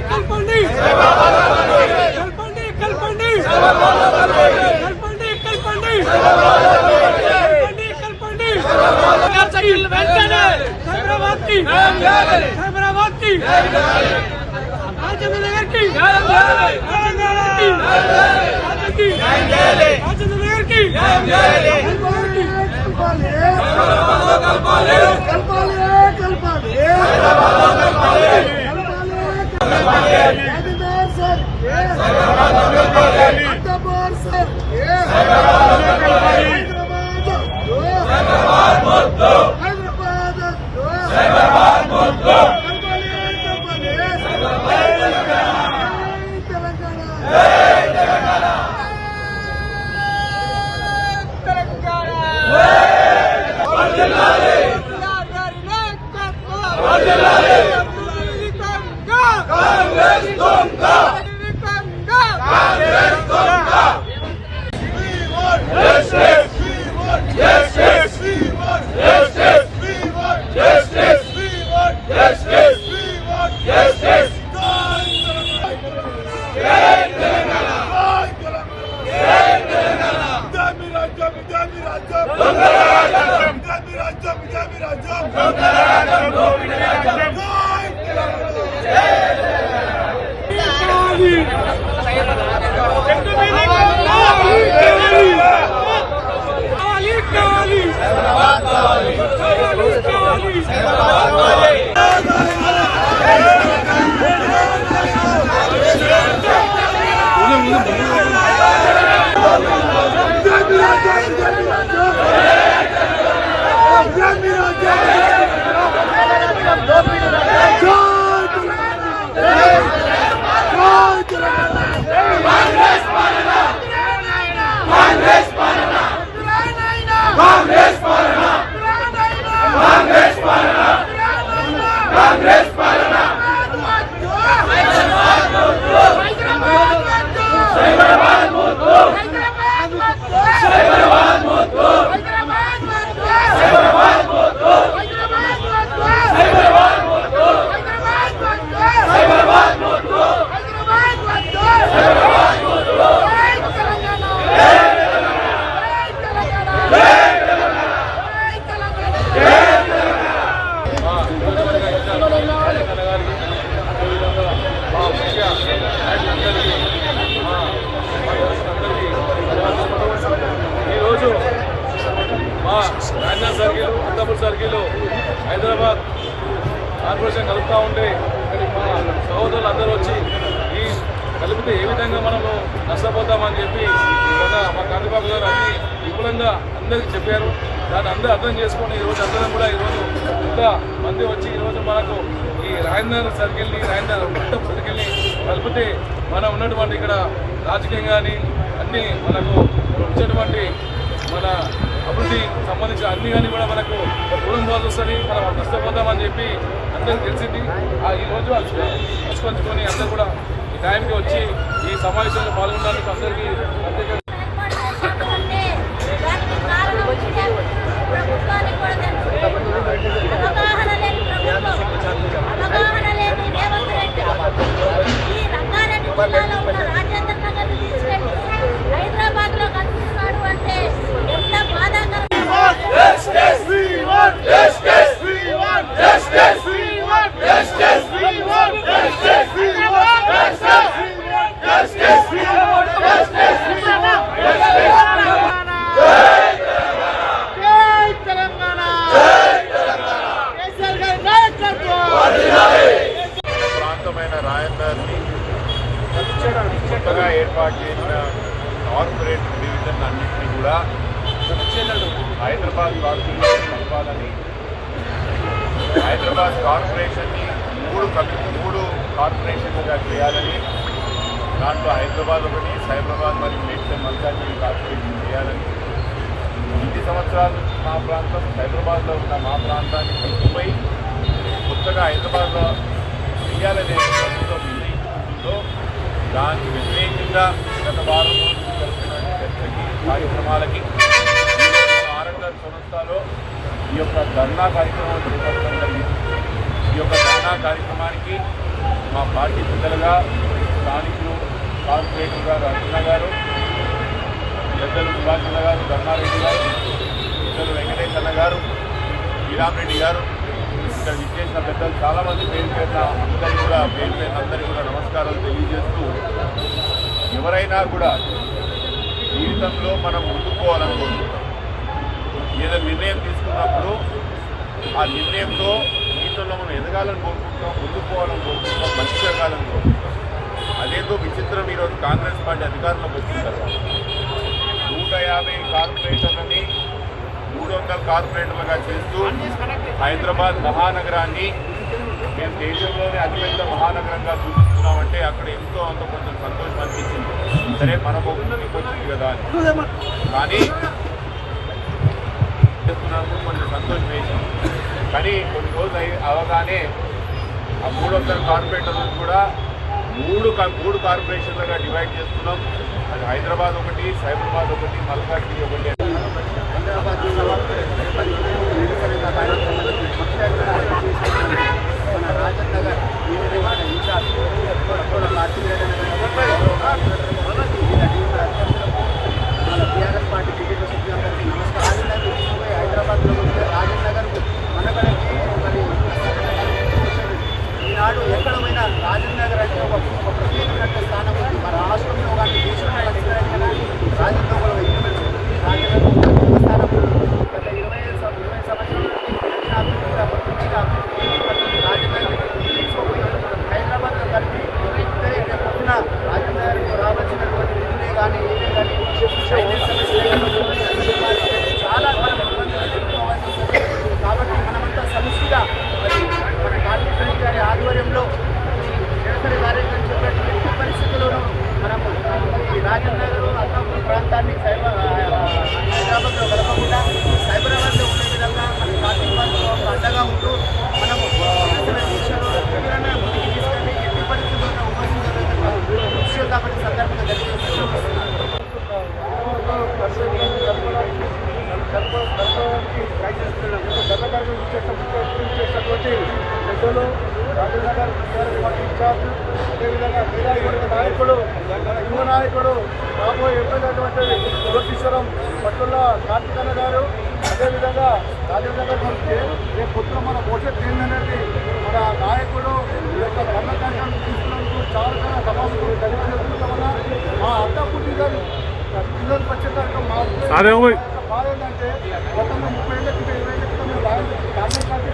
ఈరోజు మా రాజధాని circle Attapur circle Hyderabad corporation కలుపుతూ ఉంటే ఇక్కడికి మా సహోదరులు అందరూ వచ్చి ఈ కలిపితే ఏ విధంగా మనము నష్టపోతామని చెప్పి మా కందిబాబు గారు అన్ని విపులంగా అందరికీ చెప్పారు. దాన్ని అందరూ అర్థం చేసుకొని ఈరోజు అందరం కూడా ఈరోజు ఇంత మంది వచ్చి ఈరోజు మనకు ఈ రాజధాని సర్కిల్ని మొత్తం సర్కిల్ని కలిపితే మనం ఉన్నటువంటి ఇక్కడ రాజకీయం కానీ అన్నీ మనకు వచ్చేటువంటి మన అభివృద్ధి సంబంధించిన అన్ని కానీ కూడా మనకు దూరం పోవాల్సి వస్తుంది. మనం నష్టపోతామని చెప్పి అందరికీ తెలిసింది. ఈరోజు పంచుకొని అందరూ కూడా ఈ టైంకి వచ్చి ఈ సమావేశంలో పాల్గొనడానికి అందరికీ ప్రత్యేక హైదరాబాద్ లో కనిపిస్తున్నాడు అంటే ఎంత బాధాకరం. ప్రాంతమైన రాజధానిని కొత్తగా ఏర్పాటు చేసిన కార్పొరేట్ డివిజన్ అన్నింటినీ కూడా హైదరాబాద్ కార్పొరేషన్ కలపాలని, హైదరాబాద్ కార్పొరేషన్ని మూడు కార్పొరేషన్లుగా చేయాలని, దాంట్లో హైదరాబాద్ ఒకటి, సైబరాబాద్ మరియు మేడ్చల్ మల్కాజ్గిరి కార్పొరేషన్ చేయాలని, ఇన్ని సంవత్సరాలు మా ప్రాంతం సైబరాబాద్లో ఉన్న మా ప్రాంతాన్ని తీసుకుపోయి కొత్తగా హైదరాబాద్లో చేయాలనే ప్రభుత్వం నిర్ణయించుకుంటుందో దానికి వ్యతిరేకంగా గత వారం రోజులు జరిపిన చర్చకి కార్యక్రమాలకి ఆరంగల్ సంస్థలో ఈ యొక్క ధర్నా కార్యక్రమం చేపట్టడం జరిగింది. ఈ యొక్క ధర్నా కార్యక్రమానికి మా పార్టీ పెద్దలుగా స్థానికులు కార్పొరేటర్ గారు అర్జున గారు, పెద్దలు సుభాషణ గారు, ధర్మారెడ్డి గారు, పెద్దలు వెంకటేశ్ అన్న గారు, శ్రీరామరెడ్డి గారు, ఇక్కడ విచ్చేసిన పెద్దలు చాలామంది పేరు పేరున అందరూ కూడా పేరు పేరున అందరికీ కూడా నమస్కారాలు తెలియజేస్తూ, ఎవరైనా కూడా జీవితంలో మనం ముందుకోవాలనుకుంటున్నాం. ఏదో నిర్ణయం తీసుకున్నప్పుడు ఆ నిర్ణయంలో జీవితంలో మనం ఎదగాలని కోరుకుంటున్నాం, ముందుకోవాలని కోరుకుంటున్నాం, మంచి జరగాలని కోరుకుంటున్నాం. అదేందో విచిత్రం, ఈరోజు కాంగ్రెస్ పార్టీ అధికారంలోకి వచ్చిన తర్వాత 150 కార్పొరేటర్లని 300 కార్పొరేటర్లుగా చేస్తూ హైదరాబాద్ మహానగరాన్ని మేము దేశంలోనే అతిపెద్ద మహానగరంగా చూపిస్తున్నామంటే అక్కడ ఎంతో అంత కొంచెం సంతోషం అనిపించింది. సరే మన బొగ్గులకి వచ్చింది కదా అని, కానీ చేస్తున్నందుకు కొంచెం సంతోషం వేసింది. కానీ కొన్ని రోజులు అవగానే ఆ 300 కార్పొరేటర్లను కూడా మూడు కార్పొరేషన్లుగా డివైడ్ చేస్తున్నాం. అది హైదరాబాద్ ఒకటి, సైబరాబాద్ ఒకటి, మల్కాజ్గిరి ఒకటి. ఈనాడు ఎక్కడ పోయినా రాజేంద్ర నగర్ అంటే ఒక ప్రత్యేకమైన స్థానం ఉంది. మన రాష్ట్రంలో కానీ దేశంలో రాజేంద్ర నగర్ స్థానం గత 20 సంవత్సరాల హైదరాబాద్లో కలిపి పొద్దున రాజేంద్ర నగర్కు రావాల్సినటువంటి నిధులే కానీ ఏదే కానీ చాలా మనం ఇబ్బందులు ఎదుర్కోవాల్సి వస్తుంది. కాబట్టి మనమంతా సమస్యగా మరి మన కార్మికులు గారి ఆధ్వర్యంలో నిరసన కార్యక్రమం చెప్పేట ఎట్టి పరిస్థితుల్లోనూ మనము ఈ రాజేంద్ర నగర్ అల్లాపూర్ ప్రాంతాన్ని హైదరాబాద్లో కలపకుండా సైబరాబాద్లో ఉండే విధంగా మన కార్మిక వాళ్ళకు అండగా ఉంటూ మనము నిరసన దీక్షలు తీవ్రంగా ముందుకు తీసుకెళ్ళి ఎట్టి పరిస్థితుల్లో ఉపయోగించగలుగుతున్నాం. కృషి కాబట్టి సందర్భంగా చేసినటువంటి పెద్దలు రాజనగర్ ఇన్ఛార్జ్, అదేవిధంగా క్రీడాయుడు నాయకుడు, యువ నాయకుడు రాబోయే ఎమ్మెల్యేటువంటి యువకిశ్వరం పట్టుల కార్తికన్న గారు, అదేవిధంగా రాజనగర్ నుంచి రేపు పొద్దున మన భవిష్యత్ ఏంటనేది మన నాయకుడు ఈ యొక్క కర్ణకాండం తీసుకున్నందుకు చాలా సభకు ధన్యవాదాలు. మా అత్తాపూర్తి గారు పిల్లలు వచ్చేటట్టు మా బాధ ఏంటంటే గతంలో 30 ఏళ్ళ క్రితం 20 ఏళ్ళ క్రితం మేము కాంగ్రెస్ పార్టీ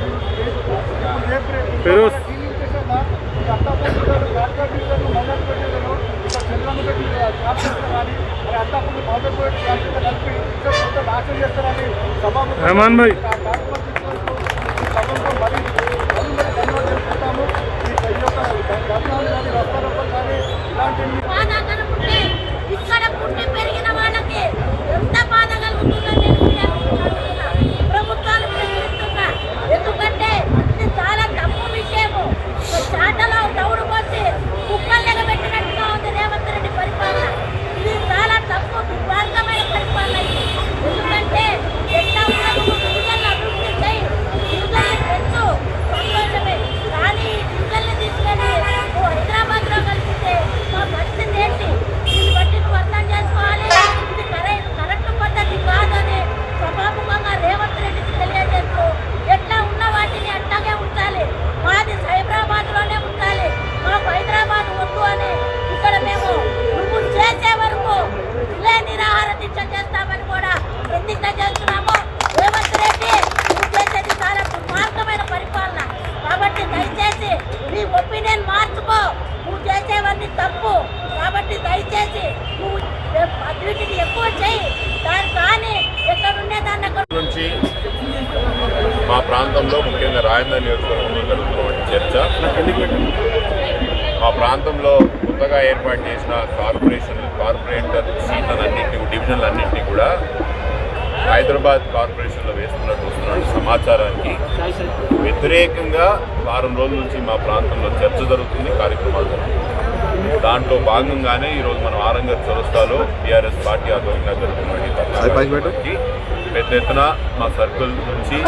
అత్తాపూర్తి గారు కార్పొరేటర్లు మహిళలు పెట్టేదారు ఇక్కడ చంద్రబాబు పెట్టి కానీ మరి అత్తాపూర్తి మహిళలు కలిపి కొంత నాశనం చేస్తారని సభకు సభకు మరి ధన్యవాదాలు తెలుపుతాము. ఈ యొక్క ధర్నాలు కానీ రస్తారోకలు కానీ ఇలాంటివి ఇక్కడ పుట్టి పెరిగిన వాళ్ళకి ఎంత బాధ కలుగుతుందని ప్రభుత్వాలు ప్రశ్నిస్తున్నా. ఎందుకంటే ఇది చాలా తప్పు విషయము. చాటలో తౌడు పోసి కుక్కలు ఎగబెట్టినట్టుగా ఉంది రేవంత్ రెడ్డి పరిపాలన. ఇది చాలా తప్పు దుర్మార్గమైన పరిపాలన. ఎందుకంటే ఎట్లా ఉన్నప్పుడు గిరిజనులు అభివృద్ధి చేయి, గిరిజనులు పెంచు, సంతోషమే. కానీ గిరిజనులు తీసుకెళ్ళి హైదరాబాద్లో కలిపితే మా పరిస్థితి ఏంటి? దీన్ని బట్టి నువ్వు అర్థం చేసుకోవాలి. ఇది కరెక్ట్ పద్ధతి కాదని సభాముఖంగా రేవంత్ రెడ్డికి తెలియజేస్తూ ఎట్లా ఉన్న వాటిని అట్లాగే ఉంచాలి. మాది సైబరాబాద్లోనే ఉండాలి, మాకు హైదరాబాద్ వద్దు అని ఇక్కడ మేము నువ్వు చేసే వరకు ఇలే నిరాహార దీక్ష చేస్తామని కూడా ప్రతిజ్ఞ చేస్తున్నాము. రేవంత్ రెడ్డి నువ్వు చేసేది చాలా దుర్మార్గమైన పరిపాలన. కాబట్టి దయచేసి నీ ఒపీనియన్ మార్చుకో. నువ్వు చేసేవన్నీ తప్పు. కాబట్టి దయచేసి నువ్వు వీటిని ఎక్కువ చేయి. దాని కానీ ఎక్కడుండే దాన్ని నుంచి మా ప్రాంతంలో ముఖ్యంగా రాజేంద్ర నియోజకవర్గంలో జరుగుతున్న చర్చ, మా ప్రాంతంలో కొత్తగా ఏర్పాటు చేసిన కార్పొరేటర్ సీట్లన్నింటినీ, డివిజన్లన్నింటినీ కూడా హైదరాబాద్ కార్పొరేషన్లో వేస్తున్నట్టు వస్తున్న సమాచారానికి వ్యతిరేకంగా వారం రోజుల నుంచి మా ప్రాంతంలో చర్చ జరుగుతుంది, కార్యక్రమాలు జరుగుతుంది. దాంట్లో భాగంగానే ఈరోజు మనం ఆరంగర్ చౌరస్తాలో టీఆర్ఎస్ పార్టీ ఆధ్వర్యంగా జరుగుతున్నటువంటి పెద్ద ఎత్తున మా సర్కిల్ నుంచి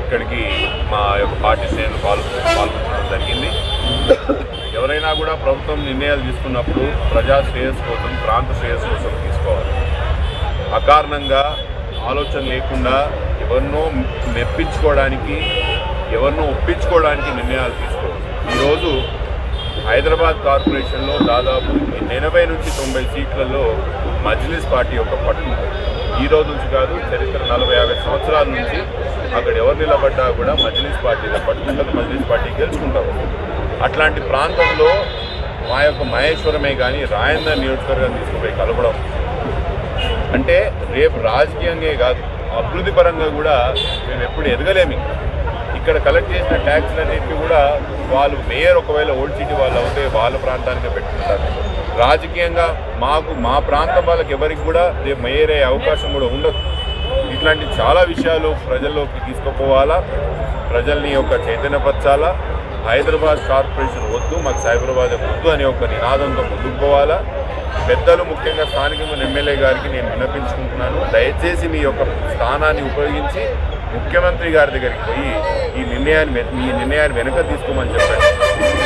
ఇక్కడికి మా యొక్క పార్టీ శ్రేణులు పాల్గొనడం జరిగింది. ఎవరైనా కూడా ప్రభుత్వం నిర్ణయాలు తీసుకున్నప్పుడు ప్రజా శ్రేయస్సు కోసం, ప్రాంత శ్రేయస్సు కోసం తీసుకోవాలి. అకారణంగా ఆలోచన లేకుండా ఎవరినో మెప్పించుకోవడానికి ఎవరినో ఒప్పించుకోవడానికి నిర్ణయాలు తీసుకోవాలి. ఈరోజు హైదరాబాద్ కార్పొరేషన్లో దాదాపు 80 నుంచి 90 సీట్లలో మజ్లిస్ పార్టీ యొక్క పట్టు ఈ రోజు నుంచి కాదు, చరిత్ర 40-50 సంవత్సరాల నుంచి అక్కడ ఎవరు నిలబడ్డా కూడా మజ్లిస్ పార్టీ పట్టుకుంటుంది, మజ్లిస్ పార్టీ గెలుచుకుంటారు. అట్లాంటి ప్రాంతంలో మా యొక్క మహేశ్వరమే కానీ రాయందర్ నియోజకవర్గం తీసుకుపోయి కలపడం అంటే రేపు రాజకీయంగా కాదు, అభివృద్ధి పరంగా కూడా మేము ఎప్పుడు ఎదగలేము. ఇక్కడ కలెక్ట్ చేసిన ట్యాక్స్లన్నింటినీ కూడా వాళ్ళు మేయర్ ఒకవేళ ఓల్డ్ సిటీ వాళ్ళు అవుతే వాళ్ళ ప్రాంతానికి పెట్టుకుంటారు. రాజకీయంగా మా ప్రాంతం వాళ్ళకి ఎవరికి కూడా రేపు మేయర్ అయ్యే అవకాశం కూడా ఉండదు. ఇట్లాంటి చాలా విషయాలు ప్రజల్లోకి తీసుకుపోవాలా, ప్రజల్ని ఒక చైతన్యపరచాలా. హైదరాబాద్ కార్పొరేషన్ వద్దు, మాకు సైబరాబాద్ వద్దు అనే ఒక నినాదంతో ముందుకు పోవాలా. పెద్దలు ముఖ్యంగా స్థానికమైన ఎమ్మెల్యే గారికి నేను విన్నపించుకుంటున్నాను, దయచేసి మీ యొక్క స్థానాన్ని ఉపయోగించి ముఖ్యమంత్రి గారి దగ్గరికి పోయి ఈ నిర్ణయాన్ని వెనుక తీసుకోమని చెప్పాను.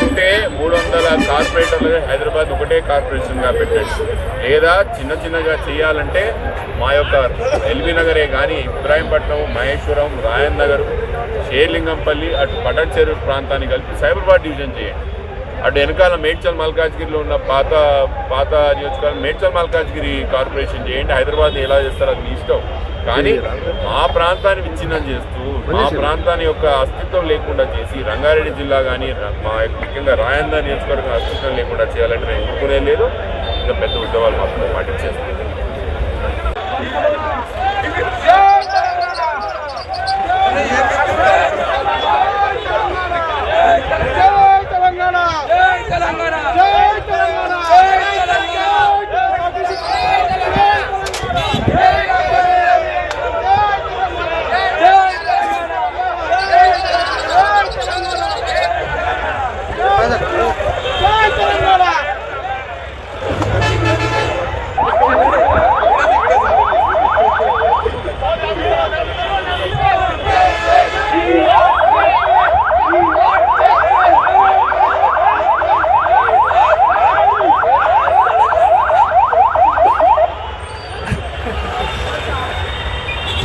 ఉంటే 300 కార్పొరేటర్లుగా హైదరాబాద్ ఒకటే కార్పొరేషన్గా పెట్టండి, లేదా చిన్నగా చేయాలంటే మా యొక్క ఎల్బీ నగరే కానీ ఇబ్రాహీంపట్నం, మహేశ్వరం, రాయన్ నగర్, షేర్లింగంపల్లి, అటు పటన్ చెరువు ప్రాంతాన్ని కలిపి సైబరాబాద్ డివిజన్ చేయండి. అటు వెనకాల మేడ్చల్ మల్కాజ్గిరిలో ఉన్న పాత నియోజకవర్గం మేడ్చల్ మల్కాజ్గిరి కార్పొరేషన్ చేయండి. హైదరాబాద్ని ఎలా చేస్తారో అది మీ ఇష్టం, కానీ మా ప్రాంతాన్ని విచ్ఛిన్నం చేస్తూ మా ప్రాంతాన్ని యొక్క అస్తిత్వం లేకుండా చేసి రంగారెడ్డి జిల్లా కానీ మా ముఖ్యంగా రాయందర్ నియోజకవర్గం అస్తిత్వం లేకుండా చేయాలంటే మేము ఒప్పుకునే లేదు. ఇంకా పెద్ద ఉద్యోగాలు మాత్రం పాటించేస్తాం.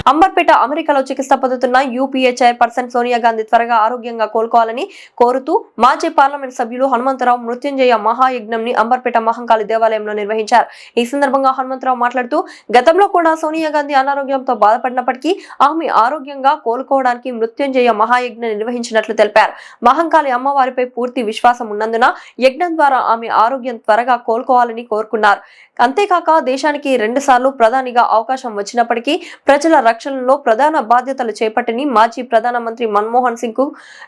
అంబర్పేట అమెరికాలో చికిత్స పొందుతున్న యూపీఏ చైర్పర్సన్ సోనియా గాంధీ త్వరగా ఆరోగ్యంగా కోలుకోవాలని కోరుతూ మాజీ పార్లమెంట్ సభ్యులు హనుమంతరావు మృత్యుంజయ మహాయజ్ఞంని అంబర్పేట మహంకాళి దేవాలయంలో నిర్వహించారు. ఈ సందర్భంగా హనుమంతరావు మాట్లాడుతూ గతంలో కూడా సోనియా గాంధీ అనారోగ్యంతో బాధపడినప్పటికీ ఆమె ఆరోగ్యంగా కోలుకోవడానికి మృత్యుంజయ మహాయజ్ఞం నిర్వహించినట్లు తెలిపారు. మహంకాళి అమ్మవారిపై పూర్తి విశ్వాసం ఉన్నందున యజ్ఞం ద్వారా ఆమె ఆరోగ్యం త్వరగా కోలుకోవాలని కోరుకున్నారు. అంతేకాక దేశానికి 2 సార్లు ప్రధానిగా అవకాశం వచ్చినప్పటికీ ప్రజల రక్షణలో ప్రధాన బాధ్యతలు చేపట్టని మాజీ ప్రధానమంత్రి మన్మోహన్ సింగ్ కు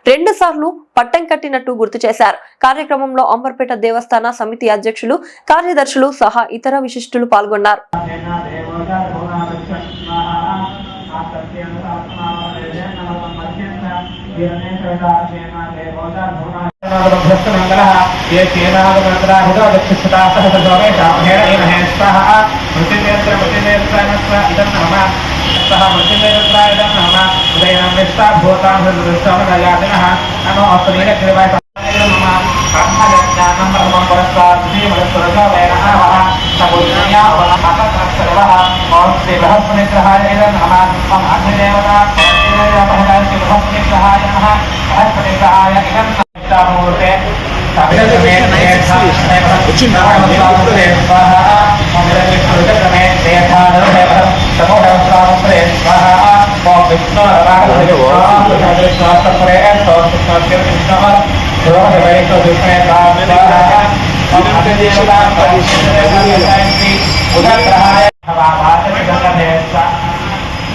2 సార్లు పట్టం కట్టినట్టు గుర్తు చేశారు. కార్యక్రమంలో అంబర్పేట దేవస్థాన సమితి అధ్యక్షులు, కార్యదర్శులు సహా ఇతర విశిష్టులు పాల్గొన్నారు.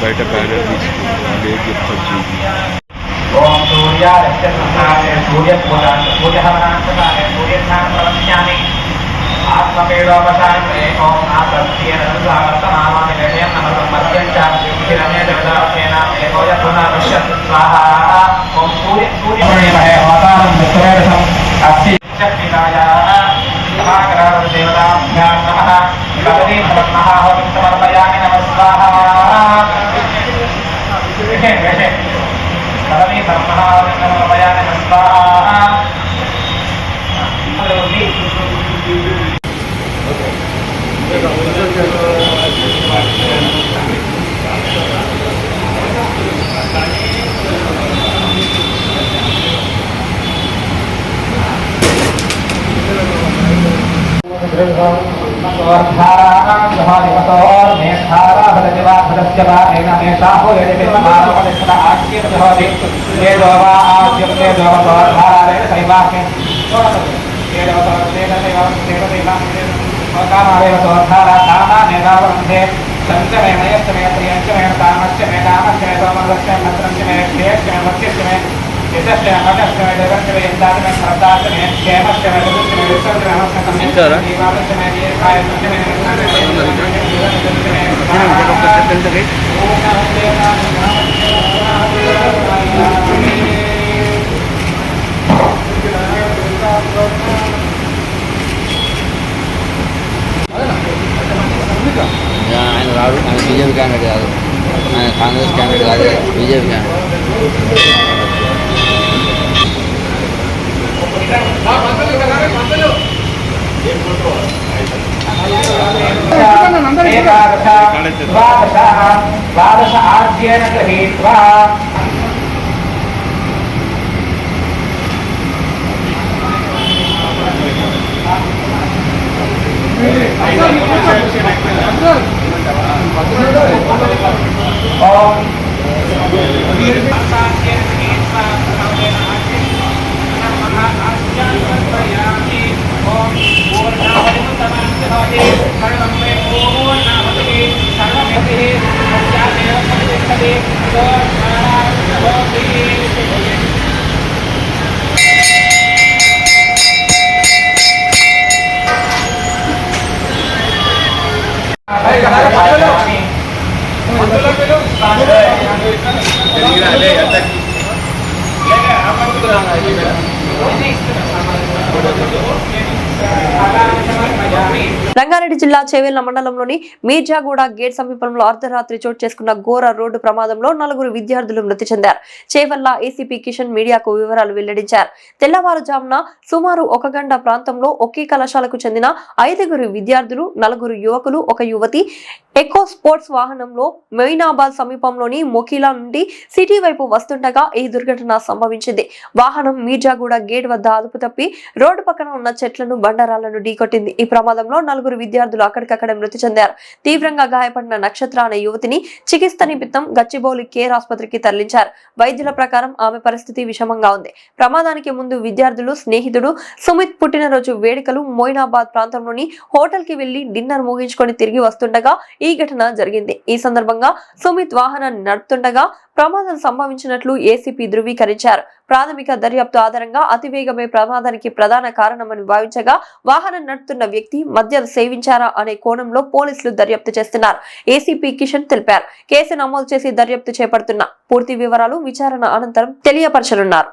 బయట బ్యానర్ ఓం సూర్యాయ సూర్యహరణాయ ఆత్మపీడోపశాంతే ఓం ఆత్మీయనామామి విషయం నమః మధ్యంచ స్థిరమే దేవతాసేన ఏకోయ పునఃపశ్యత్ స్వాహా. ఓం సూర్యమణిమహే వాతానం మిత్రేరసం అస్తి శక్తికాయ మహాగ్రహ దేవతాభ్యాం నమః. కదలి భవన్మహాహోమం సమర్పయామి నమః స్వాహా. కదలి భవన్మహాహోమం సమర్పయామి నమః స్వాహా. ఆయన రాడు, ఆయన బీజేపీ క్యాండిడేట్ కాదు, ఆయన కాంగ్రెస్ క్యాండిడేట్ కాదు, బీజేపీ రంగారెడ్డి జిల్లా చేవెళ్ల మండలంలోని మీర్జాగూడ గేట్ సమీపంలో అర్ధరాత్రి చోటు చేసుకున్న ఘోర రోడ్డు ప్రమాదంలో 4 విద్యార్థులు మృతి చెందారు. చేవెళ్ల ఏసీపీ కిషన్ మీడియాకు వివరాలు వెల్లడించారు. తెల్లవారుజామున సుమారు 1 గంట ప్రాంతంలో ఒకే కళాశాలకు చెందిన 5 విద్యార్థులు, 4 యువకులు, 1 యువతి ఎకో స్పోర్ట్స్ వాహనంలో మొయినాబాద్ సమీపంలోని మొకిలా నుండి సిటీ వైపు వస్తుండగా ఈ దుర్ఘటన సంభవించింది. వాహనం మీర్జాగూడ గేట్ వద్ద అదుపు తప్పి రోడ్డు పక్కన ఉన్న చెట్లను, బండరాలను ఢీకొట్టింది. ఈ ప్రమాదంలో 4 విద్యార్థులు అక్కడికక్కడే మృతి చెందారు. తీవ్రంగా గాయపడిన నక్షత్ర అనే యువతిని చికిత్స నిమిత్తం గచ్చిబౌలి కేర్ ఆసుపత్రికి తరలించారు. వైద్యుల ప్రకారం ఆమె పరిస్థితి విషమంగా ఉంది. ప్రమాదానికి ముందు విద్యార్థులు స్నేహితుడు సుమిత్ పుట్టినరోజు వేడుకలు మొయినాబాద్ ప్రాంతంలోని హోటల్ కి వెళ్లి డిన్నర్ ముగించుకొని తిరిగి వస్తుండగా ఈ ఘటన జరిగింది. ఈ సందర్భంగా సుమిత్ వాహనాన్ని నడుపుతుండగా ప్రమాదం సంభవించినట్లు ఏసీపీ ధృవీకరించారు. ప్రాథమిక దర్యాప్తు ఆధారంగా అతివేగమే ప్రమాదానికి ప్రధాన కారణమని భావించగా వాహనం నడుపుతున్న వ్యక్తి మద్యం సేవించారా అనే కోణంలో పోలీసులు దర్యాప్తు చేస్తున్నారు. ఏసీపీ కిషన్ తెలిపారు. కేసు నమోదు చేసి దర్యాప్తు చేపడుతున్న పూర్తి వివరాలు విచారణ అనంతరం తెలియపరచనున్నారు.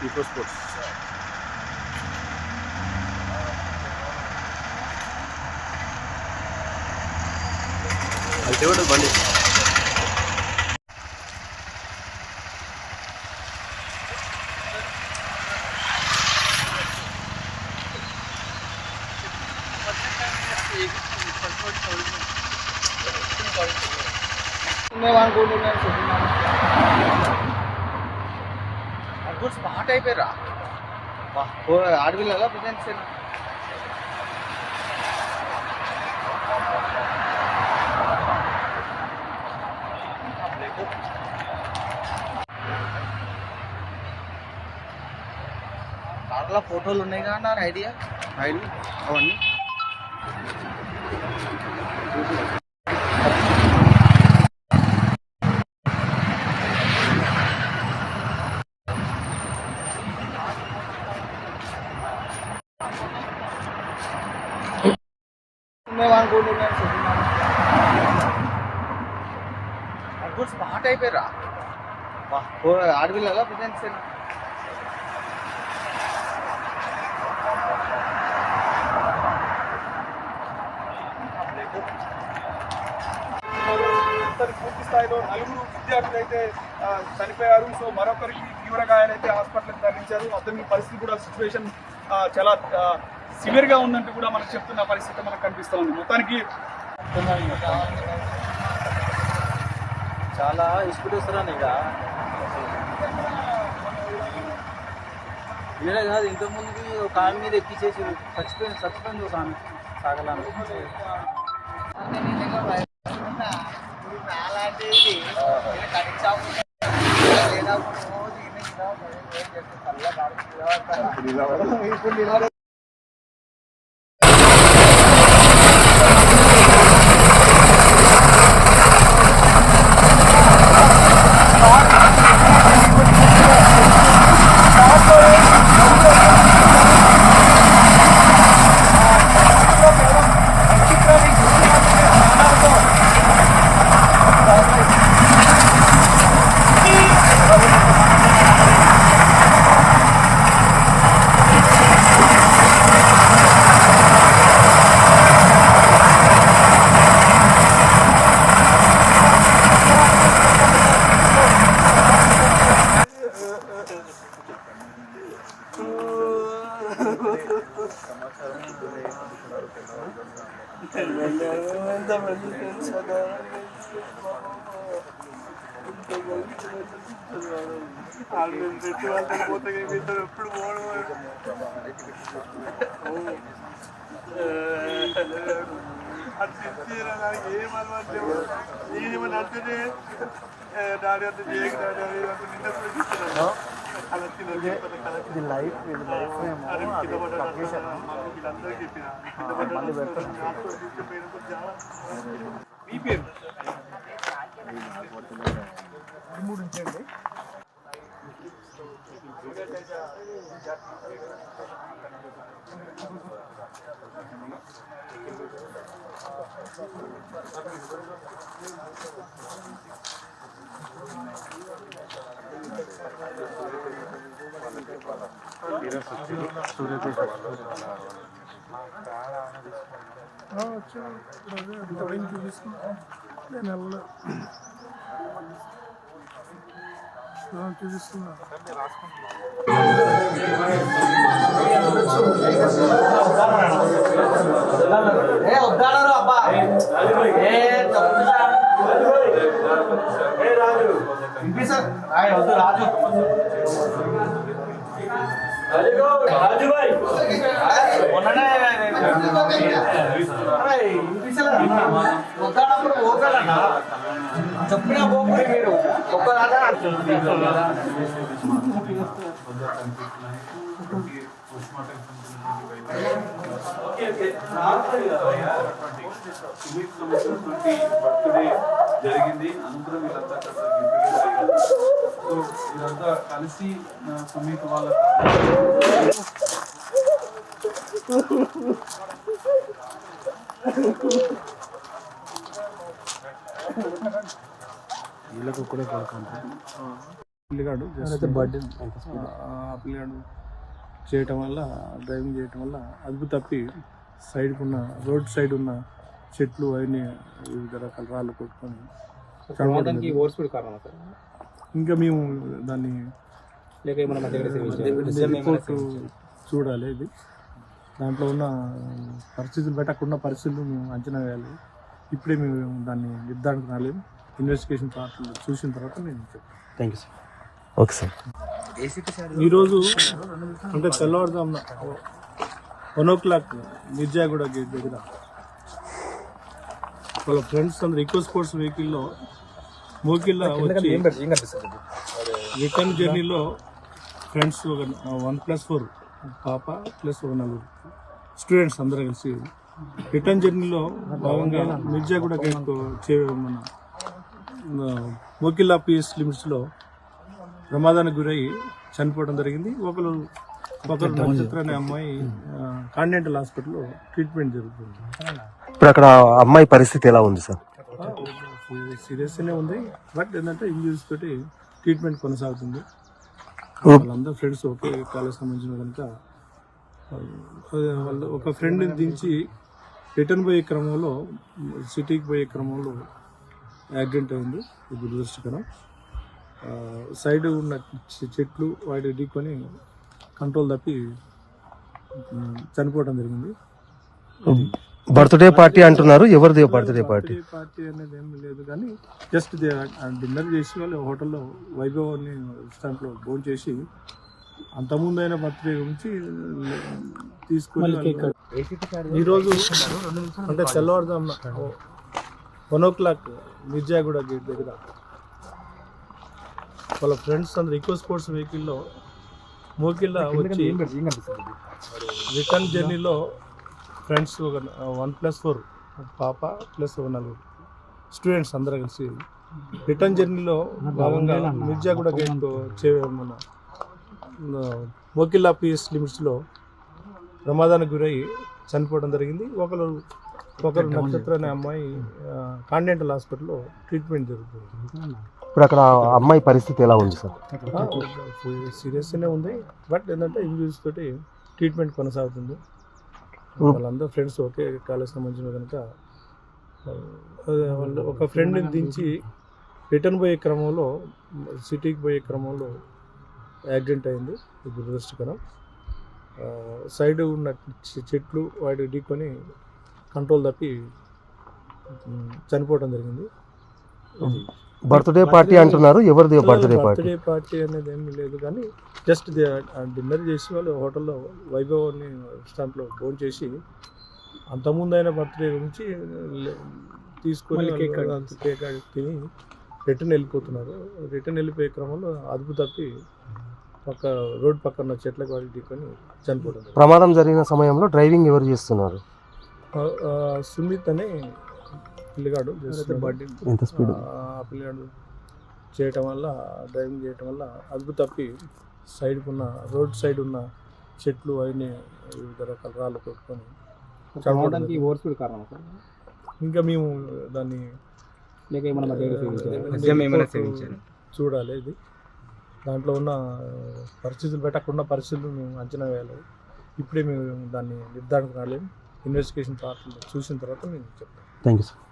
Eco Sports. I'll take it Monday. Spot అయిపోయారా అడవిలో ప్రజెంట్ కార్లో ఫోటోలు ఉన్నాయి కదా నా ఐడియా అవన్నీ స్పాట్ అయిపోయారా అడవిలో ప్రజెంట్ పూర్తి స్థాయిలో 4 విద్యార్థులు అయితే చనిపోయారు. సో మరొకరికి తీవ్ర గాయాలైతే హాస్పిటల్కి తరలించారు. అతని పరిస్థితి కూడా సిచ్యువేషన్ చాలా సివియర్గా ఉందంటూ కూడా మనకు చెప్తున్న పరిస్థితి మనకు కనిపిస్తూ ఉంది. మొత్తానికి చాలా ఇసుకుడు వస్తారని ఇక వేరే కాదు, ఇంతకుముందుకి ఒక ఆమె మీద ఎక్కించేసి చచ్చిపోయింది ఒక ఆమె సాగలామె. ఎప్పుడు పోవడం నాకు ఏం అలవాటు లేవు. నేనేమన్నా అంటే డాడీ అంత చేయక డాడీ అంత నిన్న చూపిస్తున్నాను. అలా ఇది లైఫ్ వీళ్ళందరికీ చెప్పిన మీ పేరు మూడు ఉంచండి. చూపిస్తున్నా నేను చూపిస్తున్నా. చెప్పినా పోయి మీరు ఒక్కరాదా బర్త్డే జరిగింది. అనంతరం వీళ్ళంతా వీళ్ళంతా కలిసి సుమిత్ వాళ్ళ వీళ్ళకు కూడా పిల్లగాడు బర్త్డే పిల్లగాడు చేయటం వల్ల డ్రైవింగ్ చేయటం వల్ల అదుపు తప్పి సైడ్కి ఉన్న రోడ్ సైడ్ ఉన్న చెట్లు అవన్నీ వివిధ రకాల రాళ్ళు కొట్టుకొని ఇంకా మేము దాన్ని రిపోర్టు చూడాలి. ఇది దాంట్లో ఉన్న పరిస్థితులు బట్టి అక్కడ ఉన్న పరిస్థితులు మేము అంచనా వేయాలి. ఇప్పుడే మేము దాన్ని నిర్ధారణకు రాలేదు. ఇన్వెస్టిగేషన్ చూసిన తర్వాత నేను చెప్తాను. Thank you sir. Okay sir. ఈరోజు అంటే తెల్లవారుజామున 1 o'clock మిర్జాగూడ గేట్ దగ్గర వాళ్ళ ఫ్రెండ్స్ అందరూ ఈకో స్పోర్ట్స్ వెహికల్లో మోకిల్లా వచ్చి రిటర్న్ జర్నీలో ఫ్రెండ్స్ ఒక 1+4 పాప ప్లస్ ఒక 4 స్టూడెంట్స్ అందరూ కలిసి రిటర్న్ జర్నీలో భాగంగా మిర్జాగూడ గేట్ మన మోకిల్లా పిఎస్ లిమిట్స్లో ప్రమాదానికి గురై చనిపోవడం జరిగింది. ఒకరు నక్షత్ర అనే అమ్మాయి కాంటినెంటల్ హాస్పిటల్లో ట్రీట్మెంట్ జరుగుతుంది. ఇప్పుడు అక్కడ అమ్మాయి పరిస్థితి ఎలా ఉంది సార్? సీరియస్గానే ఉంది. బట్ ఏంటంటే ఇంజరీస్ తోటి ట్రీట్మెంట్ కొనసాగుతుంది. వాళ్ళందరూ ఫ్రెండ్స్ ఒకే కాలేజ్ సంబంధించిన కనుక వాళ్ళు ఒక ఫ్రెండ్ని దించి రిటర్న్ పోయే క్రమంలో సిటీకి పోయే క్రమంలో యాక్సిడెంట్ అయింది. ఇది దురదృష్టకరం. సైడ్ ఉన్న చెట్లు వాటి ఢీకొని కంట్రోల్ తప్పి చనిపోవడం జరిగింది. బర్త్డే పార్టీ అంటున్నారు, ఎవరిది బర్త్డే పార్టీ? పార్టీ అనేది ఏం లేదు కానీ జస్ట్ డిన్నర్ చేసి వాళ్ళు హోటల్లో వైభవ్ అని రెస్టారెంట్లో భోజనం చేసి అంతకుముందు అయిన బర్త్డే గురించి తీసుకొని ఈరోజు అంటే తెల్లవారుజామున 1 o'clock మిర్జాగూడ గేట్ దగ్గర వాళ్ళ ఫ్రెండ్స్ అందరు ఈకో స్పోర్ట్స్ వెహికల్లో మోకిల్లా వచ్చి రిటర్న్ జర్నీలో ఫ్రెండ్స్ ఒక 1+4 పాప ప్లస్ ఒక 4 స్టూడెంట్స్ అందరూ కలిసి రిటర్న్ జర్నీలో భాగంగా మిర్జాగూడ గేట్ మన మోకిల్లా పిఎస్ లిమిట్స్లో ప్రమాదానికి గురై చనిపోవడం జరిగింది. ఒకరు నక్షత్ర అనే అమ్మాయి కాంటినెంటల్ హాస్పిటల్లో ట్రీట్మెంట్ జరుగుతుంది. ఇప్పుడు అక్కడ అమ్మాయి పరిస్థితి ఎలా ఉంది సార్? సీరియస్గానే ఉంది, బట్ ఏంటంటే ఇంజురీస్ తోటి ట్రీట్మెంట్ కొనసాగుతుంది. వాళ్ళందరూ ఫ్రెండ్స్ ఒకే కాలేజ్ సంబంధించిన కనుక వాళ్ళు ఒక ఫ్రెండ్ని దించి రిటర్న్ పోయే క్రమంలో సిటీకి పోయే క్రమంలో యాక్సిడెంట్ అయింది. దురదృష్టకరం. సైడ్ ఉన్న చెట్లు వాటి ఢీకొని కంట్రోల్ తప్పి చనిపోవడం జరిగింది. బర్త్డే పార్టీ అంటున్నారు, ఎవరిది బర్త్డే పార్టీ? బర్త్డే పార్టీ అనేది ఏమీ లేదు కానీ జస్ట్ డిన్నర్ చేసి వాళ్ళు హోటల్లో వైభవ్ అని రెస్టారెంట్లో భోజనం చేసి అంతకుముందు అయిన బర్త్డే గురించి తీసుకొని కేక్ తిని రిటర్న్ వెళ్ళిపోతున్నారు. రిటర్న్ వెళ్ళిపోయే క్రమంలో అదుపు తప్పి రోడ్ పక్కన చెట్లకు వాడి ఢీకొని చనిపోవడం. ప్రమాదం జరిగిన సమయంలో డ్రైవింగ్ ఎవరు చేస్తున్నారు? సుమిత్ అనే పిల్లగాడు ఎంత స్పీడ్ పిల్లగాడు చేయటం వల్ల డ్రైవింగ్ చేయటం వల్ల అదుపు తప్పి రోడ్ సైడ్ ఉన్న చెట్లు అవన్నీ వివిధ రకాల రాళ్ళు కొట్టుకొని ఇంకా మేము దాన్ని చూడాలి. ఇది దాంట్లో ఉన్న పరిస్థితులు పెట్టకుండా పరిస్థితులు మేము అంచనా వేయాలి. ఇప్పుడే మేము దాన్ని నిర్ధారణ కాలేము. ఇన్వెస్టిగేషన్ చూసిన తర్వాత మేము చెప్తాం. Thank you sir.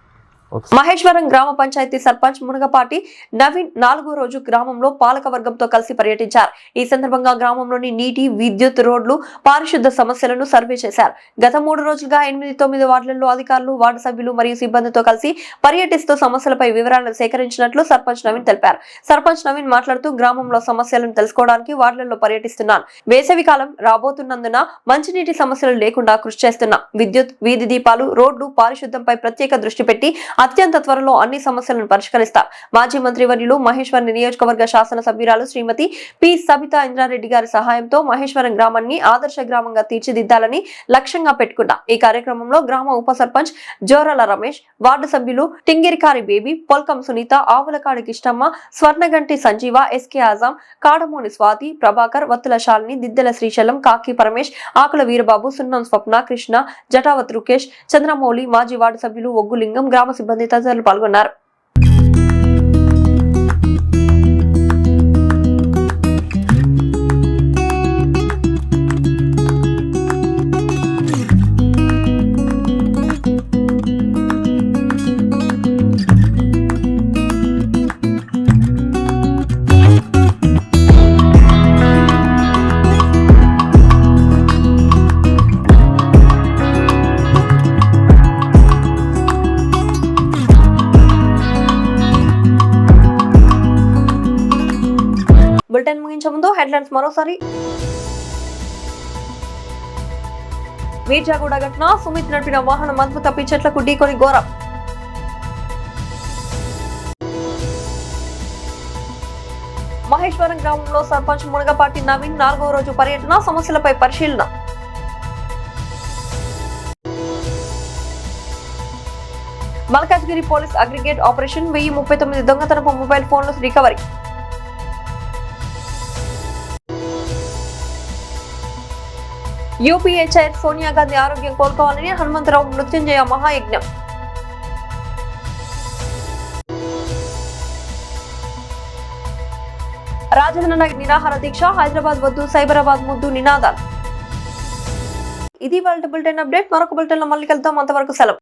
మహేశ్వరం గ్రామ పంచాయతీ సర్పంచ్ మునగపాటి నవీన్ 4వ రోజు గ్రామంలో పాలక వర్గంతో కలిసి పర్యటించారు. ఈ సందర్భంగా గ్రామంలోని నీటి, విద్యుత్, రోడ్లు, పారిశుద్ధ సమస్యలను సర్వే చేశారు. గత 3 రోజులుగా 8-9 వార్డులలో అధికారులు, వార్డు సభ్యులు మరియు సిబ్బందితో కలిసి పర్యటిస్తూ సమస్యలపై వివరాలను సేకరించినట్లు సర్పంచ్ నవీన్ తెలిపారు. సర్పంచ్ నవీన్ మాట్లాడుతూ గ్రామంలో సమస్యలను తెలుసుకోవడానికి వార్డులలో పర్యటిస్తున్నాను. వేసవి కాలం రాబోతున్నందున మంచినీటి సమస్యలు లేకుండా కృషి చేస్తున్నాం. విద్యుత్, వీధి దీపాలు, రోడ్లు, పారిశుద్ధంపై ప్రత్యేక దృష్టి పెట్టి అత్యంత త్వరలో అన్ని సమస్యలను పరిష్కరిస్తారు. మాజీ మంత్రివర్యులు మహేశ్వరం నియోజకవర్గ శాసన సభ్యురాలు శ్రీమతి పి సబితా ఇంద్రారెడ్డి గారి సహాయంతో మహేశ్వరం గ్రామాన్ని ఆదర్శ గ్రామంగా తీర్చిదిద్దాలని లక్ష్యంగా పెట్టుకున్నాం. ఈ కార్యక్రమంలో గ్రామ ఉప సర్పంచ్ జోరాల రమేష్, వార్డు సభ్యులు టింగిరికారి బేబీ, పొల్కం సునీత, ఆవులకాడి కిష్టమ్మ, స్వర్ణగంటి సంజీవ, ఎస్కే ఆజం, కాడమోని స్వాతి, ప్రభాకర్, వత్తుల శాలిని, దిద్దెల శ్రీశైలం, కాకి పరమేష్, ఆకుల వీరబాబు, సున్నం స్వప్న, కృష్ణ, జటావత్ రుకేష్, చంద్రమౌళి, మాజీ వార్డు సభ్యులు ఒగ్గులింగం, గ్రామ సిబ్బంది తదితరులు పాల్గొన్నారు. బులెటిన్ ముగించే ముందు హెడ్లైన్స్ మరోసారి. మీర్జాగూడ ఘటన, సుమిత్ నడిపిన వాహనం అదుపు తప్పి చెట్లకు ఢీకొని ఘోరం. మహేశ్వరం గ్రామంలో సర్పంచ్ మునగపాటి నవీన్ 4వ రోజు పర్యటన, సమస్యలపై పరిశీలన. మల్కాజ్గిరి పోలీస్ అగ్రిగేట్ ఆపరేషన్, 1039 దొంగతనపు మొబైల్ ఫోన్లు recovery. UPA chair Sonia Gandhi ఆరోగ్యం కోలుకోవాలని హనుమంతరావు మృత్యుంజయ మహాయజ్ఞం. రాజేంద్ర నగర్ నిరాహార దీక్ష, హైదరాబాద్ వద్దు సైబరాబాద్ ముద్దు నినాదాలు. ఇది వాళ్ళ బులెటిన్ అప్డేట్. మరొక బులెటిన్ లో మళ్ళీ కలుద్దాం. అంతవరకు సెలవు.